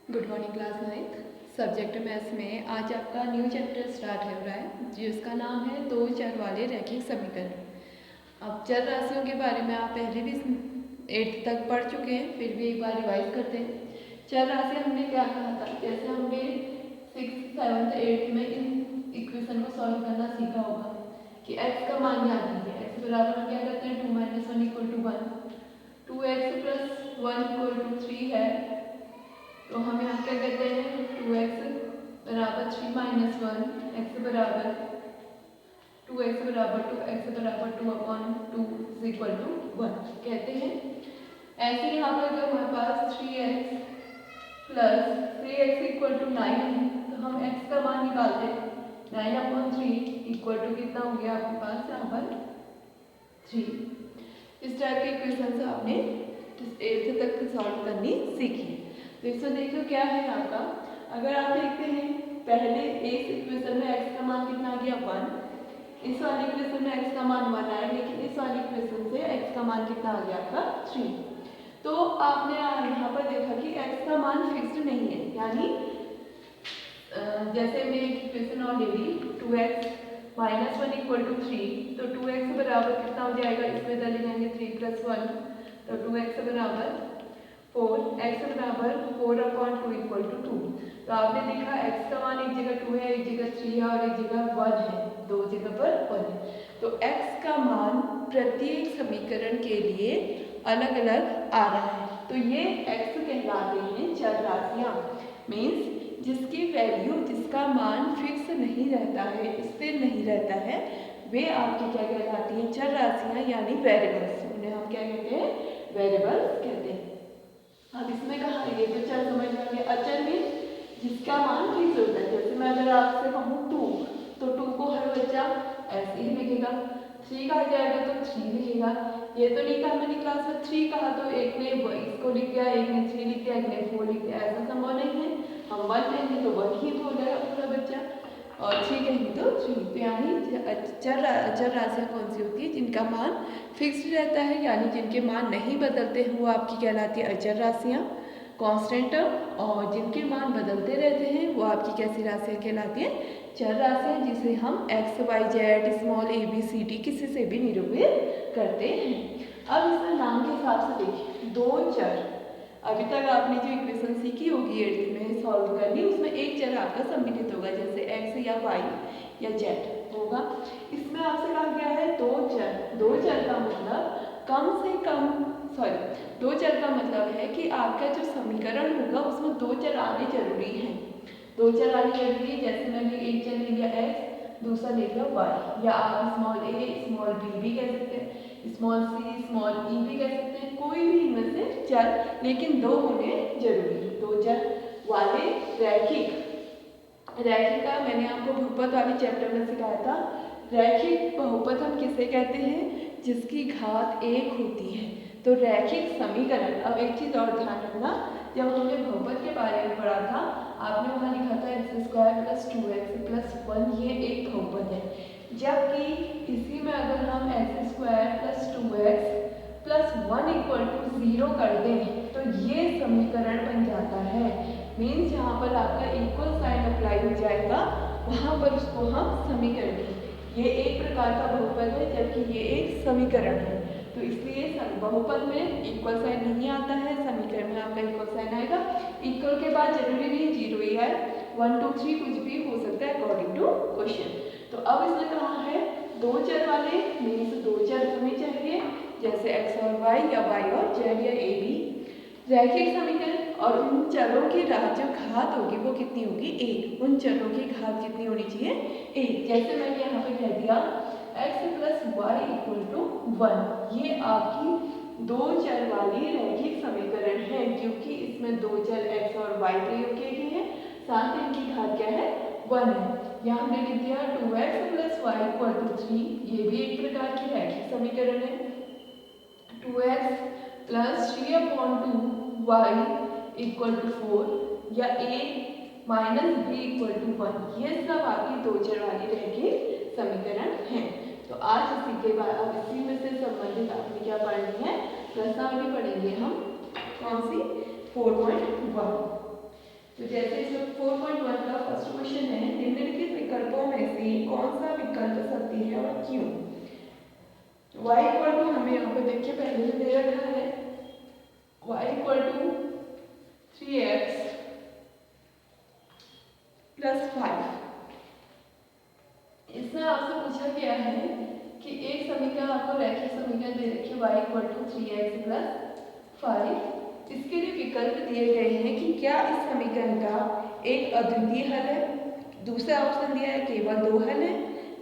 Good morning class 9th subject maths में आज आपका न्यू चैप्टर स्टार्ट हो रहा है जिसका नाम है दो चर वाले रैखिक समीकरण। अब चर राशियों के बारे में आप पहले भी 8th तक पढ़ चुके हैं, फिर भी एक बार रिवाइज करते हैं। चर राशि हमने क्या कहा था, जैसे हमने 6th 7th 8th में इन इक्वेशन को सॉल्व करना सीखा होगा कि x का मान याद कीजिए। x बराबर हम क्या करते हैं 2 - 1 = 1, 2x + 1 = 3 है, तो हम यहाँ क्या कहते हैं 2x बराबर 3 - 1, x बराबर 2x बराबर 2, x बराबर 2/2 = 1 कहते हैं। ऐसे यहाँ पर अगर हमारे पास 3x + 3x = 9 है, तो हम x का मान निकालते हैं 9/3 = कितना हो गया आपके पास यहाँ पर 3। इस टाइप के इक्वेशन से आपने 8th तक सॉल्व करनी सीखी है। तो इसमें देखो क्या है आपका, अगर आप देखते हैं पहले इस इक्वेशन में x का मान कितना आ गया 1, इस वाली इक्वेशन में x का मान 1 आया, लेकिन इस वाली इक्वेशन से x का मान कितना आ गया आपका 3। तो आपने यहाँ पर देखा कि x का मान फिक्स्ड नहीं है, यानी जैसे मैं एक इक्वेशन और ले ली 2x - 1 = 3, तो 2x बराबर कितना हो जाएगा, इसमें डाले जाएंगे 3 + 1, तो 2x बराबर 4, x बराबर 4/2 = 2। तो आपने देखा x का मान एक जगह 2 है, एक जगह 3 है और एक जगह 1 है, दो जगह पर 1 है। तो x का मान प्रत्येक समीकरण के लिए अलग अलग आ रहा है, तो ये x कहलाते हैं चर राशियाँ। मीन्स जिसकी वैल्यू, जिसका मान फिक्स नहीं रहता है, स्थिर नहीं रहता है, वे आपकी क्या कहलाती हैं चर राशियाँ, यानी वेरिएबल्स। उन्हें हम क्या कहते हैं, वेरिएबल्स कहते हैं। अब इसमें कहा ये तो चल समझ में आ गया। अचल में जिसका मान फिक्स होता है, जैसे मैं अगर आपसे कहूँ 2, तो 2 को हर बच्चा ऐसे ही लिखेगा, 3 कहा जाएगा तो 3 लिखेगा। ये तो नहीं कहा मैंने क्लास में 3 कहा तो एक ने इसको लिख दिया, एक ने 3 लिख दिया, एक ने 4 लिख दिया, ऐसा संभव नहीं है। हम 1 कहेंगे तो 1 ही बोलेगा पूरा बच्चा, और 3 कहेंगे तो 3। तो यानी चर राशियाँ कौन सी होती है, जिनका मान फिक्स्ड रहता है, यानी जिनके मान नहीं बदलते हैं, वो आपकी कहलाती है अचर राशियाँ, कांस्टेंट टर्म। और जिनके मान बदलते रहते हैं वो आपकी कैसी राशियाँ कहलाती हैं, चर राशियाँ, जिसे हम x, y, z, small a, b, c, d किसी से भी निरूपित करते हैं। अब इसमें नाम के हिसाब से देखिए, दो चर, अभी तक आपने जो इक्वेशन सीखी होगी 8th में सॉल्व करनी, उसमें एक चर आपका सम्मिलित होगा, जैसे x या y या z होगा। इसमें आपसे कहा गया है दो चर। दो चर का मतलब कम से कम, दो चर का मतलब है कि आपका जो समीकरण होगा उसमें दो चर आने जरूरी हैं। दो चर आने जरूरी है, जैसे मैंने एक चर ले लिया x, दूसरा ले लिया y, या आप स्मॉल a स्मॉल b भी कह सकते हैं, स्मॉल c स्मॉल e भी कह सकते हैं, कोई भी इनमें से चर, लेकिन दो होने जरूरी है। दो चर वाले रैखिक का मैंने आपको बहुपद वाले चैप्टर में सिखाया था। रैखिक बहुपद हम किसे कहते हैं, जिसकी घात 1 होती है। तो रैखिक समीकरण, अब एक चीज और ध्यान रखना, जब हमने बहुपद के बारे में पढ़ा था, आपने वहाँ लिखा था x² + 2x + 1, ये एक बहुपद है। जबकि इसी में अगर हम x² + 2x + 1 = 0 कर दें, तो ये समीकरण बन जाता है। मीन्स यहाँ पर आपका इक्वल साइन अप्लाई हो जाएगा, वहाँ पर उसको हम समीकरण, ये एक प्रकार का बहुपद है जबकि ये एक समीकरण है। तो इसलिए बहुपद में इक्वल साइन नहीं आता है, समीकरण में आपका इक्वल साइन आएगा। इक्वल के बाद जरूरी नहीं 0 ही है, 1 2 3 कुछ भी हो सकता है अकॉर्डिंग टू क्वेश्चन। तो अब इसमें कहा है दो चर वाले, मीन्स दो चर होने चाहिए, जैसे x और y या y और z या a b रैखिक समीकरण। और उन चरों की जो घात होगी वो कितनी होगी, 1। उन चरों की घात कितनी होनी चाहिए, 1। जैसे मैंने यहाँ पे कह दिया x + y = 1, ये आपकी दो चर वाली रैखिक समीकरण है, क्योंकि इसमें दो चर x और y प्रयोग किए गए हैं, साथ ही इनकी घात क्या है, 1 है। यहाँ हमने लिख दिया 2x + y = 3, ये भी एक प्रकार की रैखिक समीकरण है। 2x + 3/2 y = 4, या a - b = 1, ये सब आपकी दो चर वाली रैखिक समीकरण है। तो आज इसी के बाद, अब इसी में से संबंधित आपने क्या पढ़नी है, प्रश्नावली पढ़ेंगे हम, कौन सी 4.1। तो जैसे इसमें 4.1 का फर्स्ट क्वेश्चन है, निम्नलिखित विकल्पों में से कौन सा विकल्प सत्य है और क्यों। y इक्वल टू हमें यहाँ पे देखिए पहले से दे रखा है, y equal to 3x plus 5। इसमें आपसे पूछा गया है कि एक समीकरण आपको रैखिक समीकरण दे रखी है y equal to 3x plus 5। इसके लिए विकल्प दिए गए हैं कि क्या इस समीकरण का एक अद्वितीय हल है, दूसरा ऑप्शन दिया है केवल दो हल है,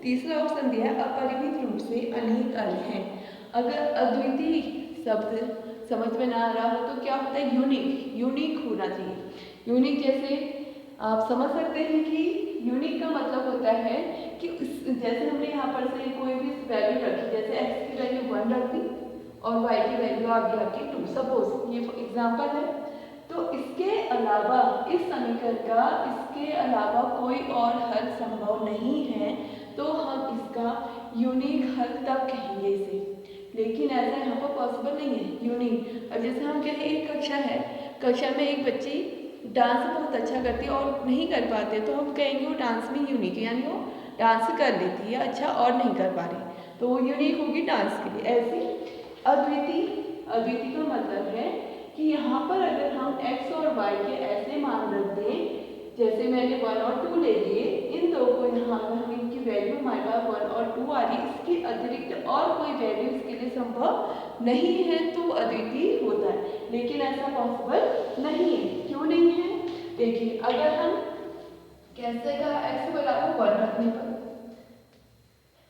तीसरा ऑप्शन दिया है अपरिमित रूप से अनेक हल हैं। अगर अद्वितीय शब्द समझ में ना आ रहा हो तो क्या होता है, यूनिक होना चाहिए। यूनिक जैसे आप समझ सकते हैं कि यूनिक का मतलब होता है कि जैसे हमने यहाँ पर से कोई भी वैल्यू रखी, जैसे x की वैल्यू 1 रख दी और y की वैल्यू आ गई आपकी 2, सपोज ये एग्जांपल है। तो इसके अलावा इस समीकरण का इसके अलावा कोई और हल संभव नहीं है, तो हम इसका यूनिक हल तब कहेंगे इसे, लेकिन ऐसा यहाँ पर पॉसिबल नहीं है यूनिक। अब जैसे हम कहें एक कक्षा है, कक्षा में एक बच्ची डांस बहुत अच्छा करती है और नहीं कर पाते, तो हम कहेंगे वो डांस में यूनिक है, यानी वो डांस कर लेती है अच्छा और नहीं कर पा रही, तो वो यूनिक होगी डांस के लिए। ऐसे अद्वितीय का मतलब है कि यहाँ पर अगर हम x और y के ऐसे मान रख दें, जैसे मैंने 1 और 2 ले लिए, इन दो को यहाँ पर हम इनकी वैल्यू हमारे पास 1 और 2 आ रही, इसके अतिरिक्त और कोई वैल्यू इसके लिए संभव नहीं है, तो अद्वितीय होता है। लेकिन ऐसा पॉसिबल नहीं है। क्यों नहीं है, देखिए अगर हम कैसे का x बराबर 1 रखने पर,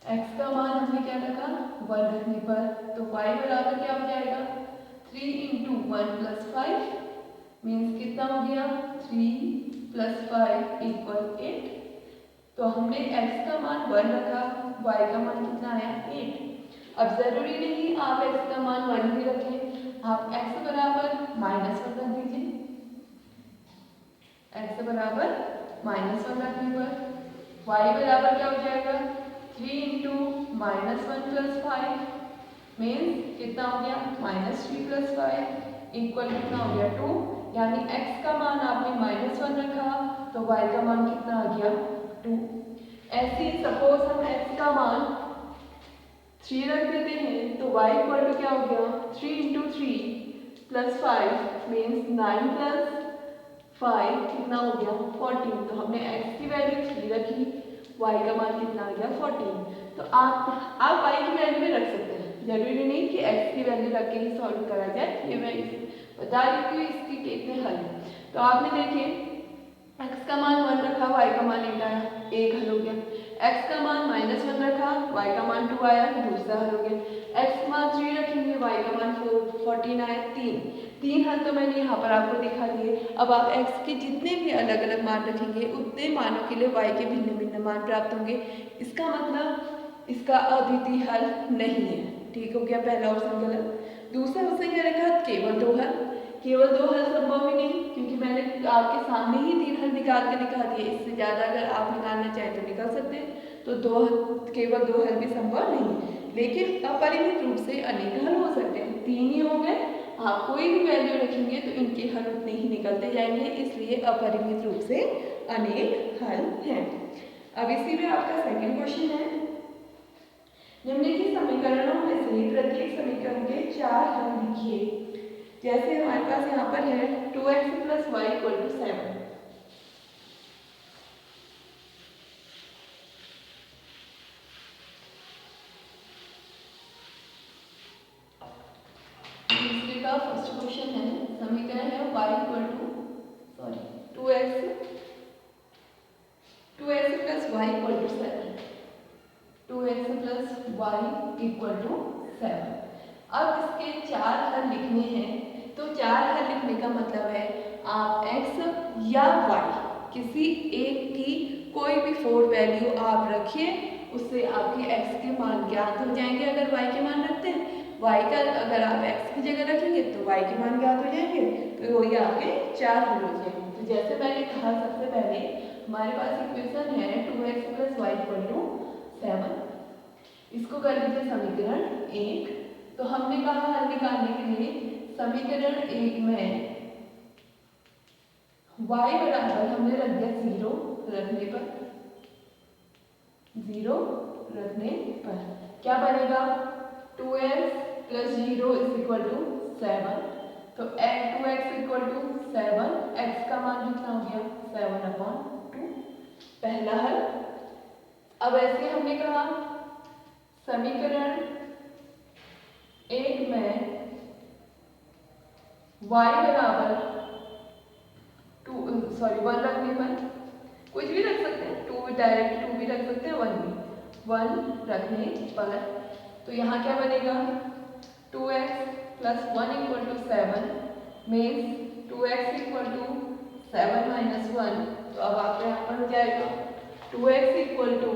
x का मान हमने क्या रखा 1 रखने पर, तो y बराबर क्या हो जाएगा 3 इंटू 1 प्लस 5 मीन्स कितना हो गया 3 प्लस 5 इक्वल 8। तो हमने x का मान 1 रखा, y का मान कितना आया 8। अब जरूरी नहीं आप x का मान 1 ही रखें, आप x बराबर -1 रख दीजिए। x बराबर -1 रखने पर y बराबर क्या हो जाएगा 3 इंटू -1 प्लस 5 मीन्स कितना हो गया -3 प्लस 5 इक्वल कितना हो गया 2, यानी x का मान आपने -1 रखा तो y का मान कितना आ गया 2। ऐसे ही सपोज हम x का मान 3 रख देते हैं तो y इक्वल टू क्या हो गया 3 इंटू 3 प्लस 5 मीन्स 9 प्लस 5 कितना हो गया 14। तो हमने x की वैल्यू 3 रखी, y का मान कितना आ गया 14। तो आप y की वैल्यू भी रख सकते हैं, जरूरी नहीं कि x की वैल्यू रख के ही सॉल्व करा जाए। ये मैं बता रही हूँ इसकी कितने हल हैं। तो आपने देखिए x का मान 1 रखा, y का मान 8 आया, एक हल हो गया। x का मान -1 रखा, y का मान 2 आया, दूसरा हल हो गया। x का मान 3 रखेंगे, y का मान 14 आया, तीन हल तो मैंने यहाँ पर आपको दिखा दिए। अब आप x के जितने भी अलग अलग मान रखेंगे उतने मानों के लिए y के भिन्न भिन्न मान प्राप्त होंगे। इसका मतलब इसका अद्वितीय हल नहीं है। ठीक हो गया, पहला ऑप्शन गलत। दूसरा ऑप्शन क्या रखा केवल दो हल, केवल दो हल संभव ही नहीं, क्योंकि मैंने आपके सामने ही 3 हल निकाल के दिखा दिए। इससे ज़्यादा अगर आप निकालना चाहें तो निकाल सकते हैं, तो केवल दो हल भी संभव नहीं। लेकिन अपरिमित रूप से अनेक हल हो सकते हैं, 3 ही हो गए। आप कोई भी वैल्यू रखेंगे तो इनके हल उतने ही निकलते जाएंगे, इसलिए अपरिमित रूप से अनेक हल हैं। अब इसी में आपका सेकंड क्वेश्चन है, निम्नलिखित समीकरणों में से प्रत्येक समीकरण के 4 हल लिखिए। जैसे हमारे पास यहाँ पर है 2x plus y equal to 7। दूसरे का फर्स्ट क्वेश्चन है, समीकरण है y equal to 2x plus y equal to 7, 2x plus y equal to 7। अब इसके 4 हल लिखने हैं, तो 4 हल लिखने का मतलब है आप x या y किसी एक की कोई भी 4 वैल्यू आप रखिए, उससे आपके x के मान ज्ञात हो जाएंगे। अगर y के मान रखते हैं, y का अगर आप x की जगह रखेंगे तो y के मान ज्ञात हो जाएंगे, तो वही आपके 4 हल हो जाएंगे। तो जैसे मैंने कहा सबसे पहले हमारे पास इक्वेशन है 2x plus y equal to 7। इसको कर लीजिए समीकरण 1। तो हमने कहा हल निकालने के लिए समीकरण 1 में y बराबर हमने रख दिया 0 रखने पर, 0 रखने पर क्या बनेगा 2x plus 0 is equal to 7। तो 2x इक्वल टू 7, x का मान कितना हो गया 7/2 पहला हल। अब ऐसे हमने कहा समीकरण एक में y बराबर 1 रखने पर, कुछ भी रख सकते हैं, 2 डायरेक्ट 2 भी रख सकते हैं, 1 भी, 1 रखने पर तो यहाँ क्या बनेगा 2x plus 1 equal to 7 means 2x equal to 7 minus 1। तो अब आपका यहाँ पर हो जाएगा 2x इक्वल टू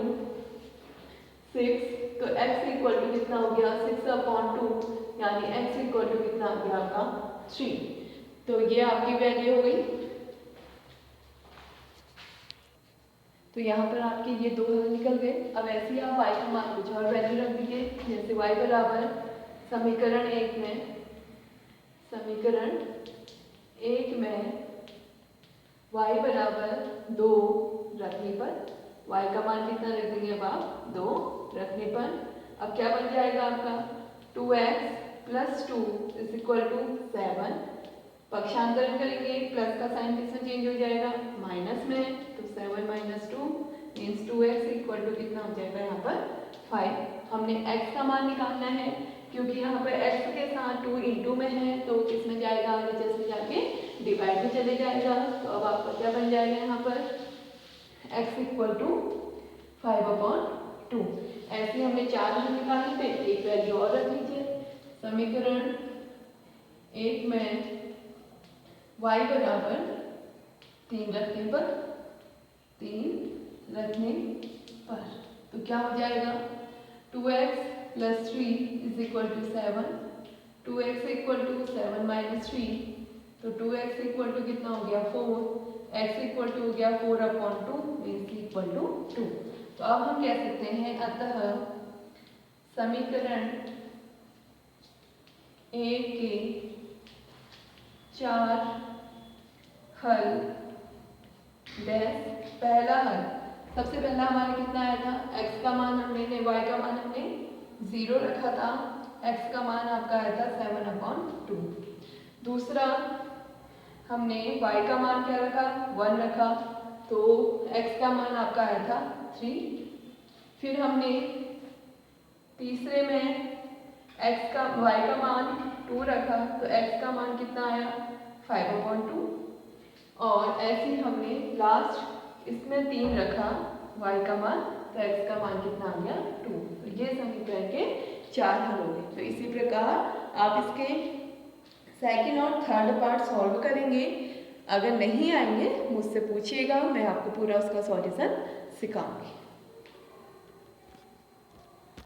6, तो x इक्वल टू कितना हो गया 6/2 यानी x इक्वल टू कितना हो गया आपका 3। तो ये आपकी वैल्यू हो गई। तो यहाँ पर आपके ये दो हल निकल गए। अब ऐसे ही आप y का मान कुछ और वैल्यू रख दीजिए, जैसे y बराबर समीकरण एक में y बराबर 2 रखने पर, y का मान कितना रख देंगे अब आप 2 रखने पर। अब क्या बन जाएगा आपका 2x plus 2 is equal to 7, पक्षांतरण करेंगे प्लस का साइन किसमें चेंज हो जाएगा माइनस में, तो 7 minus 2 means 2x equal to कितना हो जाएगा यहाँ पर 5। हमने x का मान निकालना है क्योंकि यहाँ पर x के साथ 2 इंटू में है तो किसमें जाएगा आगे जैसे जाके डिवाइड में चले जाएगा। तो अब आपका क्या बन जाएगा यहाँ पर x इक्वल टू 5/2। ऐसे हमने 4 हल निकाले थे, एक वैल्यू और रख लीजिए। समीकरण एक में y बराबर 3 रखने पर तो क्या हो जाएगा 2x plus 3 is equal to 7, 2x equal to 7 minus 3, तो 2x इक्वल टू कितना हो गया 4, x इक्वल टू हो गया 4/2 मीन्स इक्वल टू 2। तो अब हम कह सकते हैं अतः समीकरण एक के 4 हल डैश। पहला हल सबसे पहला हमारा कितना आया था x का मान हमने y का मान हमने 0 रखा था, x का मान आपका आया था 7/2। दूसरा हमने y का मान क्या रखा 1 रखा, तो x का मान आपका आया था 3। फिर हमने तीसरे में y का मान 2 रखा, तो x का मान कितना आया 5/2। और ऐसे ही हमने लास्ट इसमें 3 रखा y का मान, तो x का मान कितना आ गया 2। तो ये समीकरण के 4 हल हो गए। तो इसी प्रकार आप इसके सेकंड और थर्ड पार्ट सॉल्व करेंगे। अगर नहीं आएंगे मुझसे पूछिएगा, मैं आपको पूरा उसका सॉल्यूशन सिखाऊंगी।